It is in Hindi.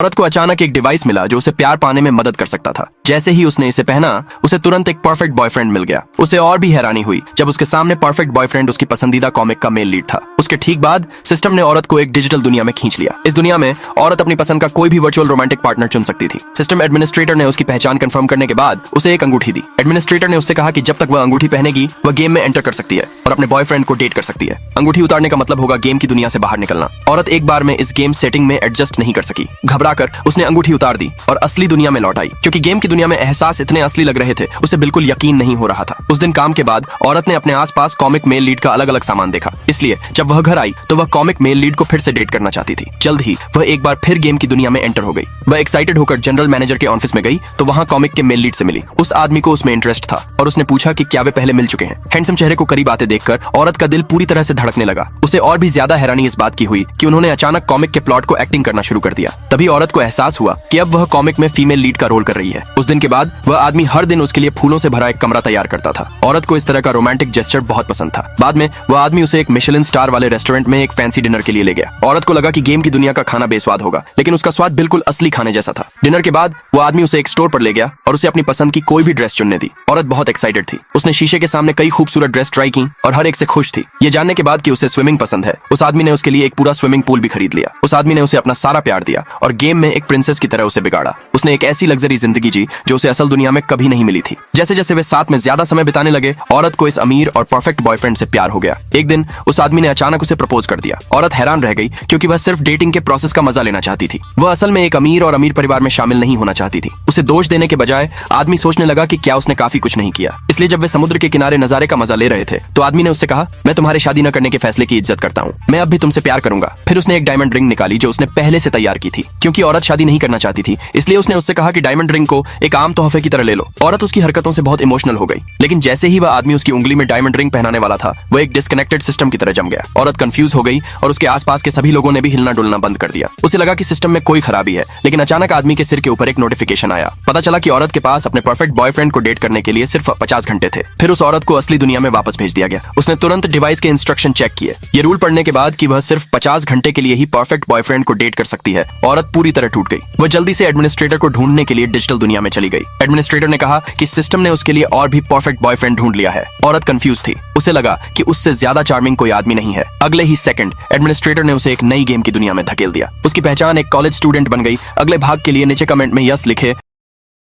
औरत को अचानक एक डिवाइस मिला जो उसे प्यार पाने में मदद कर सकता था। जैसे ही उसने इसे पहना, उसे तुरंत एक परफेक्ट बॉयफ्रेंड मिल गया। उसे और भी हैरानी हुई जब उसके सामने परफेक्ट बॉयफ्रेंड उसकी पसंदीदा कॉमिक का मेल लीड था। उसके ठीक बाद सिस्टम ने औरत को एक डिजिटल दुनिया में खींच लिया। इस दुनिया में औरत अपनी पसंद का कोई भी वर्चुअल रोमांटिक पार्टनर चुन सकती थी। सिस्टम एडमिनिस्ट्रेटर ने उसकी पहचान कंफर्म करने के बाद उसे एक अंगूठी दी। एडमिनिस्ट्रेटर ने उससे कहा कि जब तक वह अंगूठी पहनेगी, वह गेम में एंटर कर सकती है और अपने बॉयफ्रेंड को डेट कर सकती है। अंगूठी उतारने का मतलब होगा गेम की दुनिया से बाहर निकलना। औरत एक बार में इस गेम सेटिंग में एडजस्ट नहीं कर सकी। घबराकर उसने अंगूठी उतार दी और असली दुनिया में लौट आई। क्योंकि गेम की दुनिया में एहसास इतने असली लग रहे थे, उसे बिल्कुल यकीन नहीं हो रहा था। उस दिन काम के बाद औरत ने अपने आसपास कॉमिक मेल लीड का अलग अलग सामान देखा। इसलिए जब वह घर आई तो वह कॉमिक मेल लीड को फिर से डेट करना चाहती थी। जल्द ही वह एक बार फिर गेम की दुनिया में एंटर हो गई। वह एक्साइटेड होकर जनरल मैनेजर के ऑफिस में गई तो वहां कॉमिक के मेल लीड से मिली। उस आदमी को उसमें इंटरेस्ट था और उसने पूछा कि क्या वे पहले मिल चुके हैं। हैंडसम चेहरे को करीब आते देखकर औरत का दिल पूरी तरह से धड़कने लगा। उसे और भी ज्यादा हैरानी इस बात की हुई कि उन्होंने अचानक कॉमिक के प्लॉट को एक्टिंग करना शुरू कर दिया। तभी औरत को एहसास हुआ कि अब वह कॉमिक में फीमेल लीड का रोल कर रही है। उस दिन के बाद वह आदमी हर दिन उसके लिए फूलों से भरा एक कमरा तैयार करता था। औरत को इस तरह का रोमांटिक जेस्चर बहुत पसंद था। बाद में वह आदमी उसे एक मिशेलिन स्टार वाले रेस्टोरेंट में एक फैंसी डिनर के लिए ले गया। औरत को लगा कि गेम की दुनिया का खाना बेस्वाद होगा, लेकिन उसका स्वाद बिल्कुल असली खाने जैसा था। डिनर के बाद वो आदमी उसे एक स्टोर पर ले गया और उसे अपनी पसंद की कोई भी ड्रेस चुनने दी। औरत बहुत एक्साइटेड थी। उसने शीशे के सामने कई खूबसूरत ड्रेस ट्राई की और हर एक से खुश थी। ये जानने के बाद कि उसे स्विमिंग पसंद है, उस आदमी ने उसके लिए एक पूरा स्विमिंग पूल भी खरीद लिया। उस आदमी ने उसे अपना सारा प्यार दिया और गेम में एक प्रिंसेस की तरह उसे बिगाड़ा। उसने एक ऐसी लग्जरी जिंदगी जी जो उसे असल दुनिया में कभी नहीं मिली थी। जैसे जैसे वे साथ में ज्यादा समय बिताने लगे, औरत को इस अमीर और परफेक्ट बॉयफ्रेंड से प्यार हो गया। एक दिन उस आदमी ने अचानक उसे प्रपोज कर दिया। औरत हैरान रह गई क्योंकि वह सिर्फ डेटिंग के प्रोसेस का मजा लेना चाहती थी। वह असल में एक अमीर और अमीर परिवार में शामिल नहीं होना चाहती थी। उसे दोष देने के बजाय आदमी सोचने लगा कि क्या उसने काफी कुछ नहीं किया। इसलिए जब वे समुद्र के किनारे नजारे का मजा ले रहे थे तो आदमी ने उससे कहा, मैं तुम्हारे शादी न करने के फैसले की इज्जत करता हूँ। मैं अब भी तुमसे प्यार करूंगा। फिर उसने एक डायमंड रिंग निकाली जो उसने पहले से तैयार की थी। क्योंकि औरत शादी नहीं करना चाहती थी, इसलिए उसने उससे कहा कि डायमंड रिंग को एक आम तोहफे की तरह ले लो। औरत उसकी हरकतों से बहुत इमोशनल हो गई, लेकिन जैसे ही वह आदमी उसकी उंगली में डायमंड रिंग पहनाने वाला था, वो एक डिस्कनेक्टेड सिस्टम की तरह जम गया। औरत कंफ्यूज हो गई और उसके आसपास के सभी लोगों ने भी हिलना डुलना बंद कर दिया। उसे लगा कि सिस्टम में कोई खराबी है, लेकिन अचानक आदमी के सिर के ऊपर एक नोटिफिकेशन आया। पता चला कि औरत के पास अपने परफेक्ट बॉयफ्रेंड को डेट करने के लिए सिर्फ 50 घंटे थे। फिर उस औरत को असली दुनिया में वापस भेज दिया गया। उसने तुरंत डिवाइस के इंस्ट्रक्शन चेक किए। ये रूल पढ़ने के बाद कि वह सिर्फ 50 घंटे के लिए ही परफेक्ट बॉयफ्रेंड को डेट कर सकती है, औरत पूरी तरह टूट गई। वह जल्दी से एडमिनिस्ट्रेटर को ढूंढने के लिए डिजिटल दुनिया में चली गई। एडमिनिस्ट्रेटर ने कहा कि सिस्टम ने उसके लिए और भी परफेक्ट बॉयफ्रेंड ढूंढ लिया है। औरत कंफ्यूज थी। उसे लगा कि उससे ज्यादा चार्मिंग कोई आदमी नहीं है। अगले ही सेकंड एडमिनिस्ट्रेटर ने उसे एक नई गेम की दुनिया में धकेल दिया। उसकी पहचान एक कॉलेज स्टूडेंट बन गई। अगले भाग के लिए नीचे कमेंट में यस लिखे।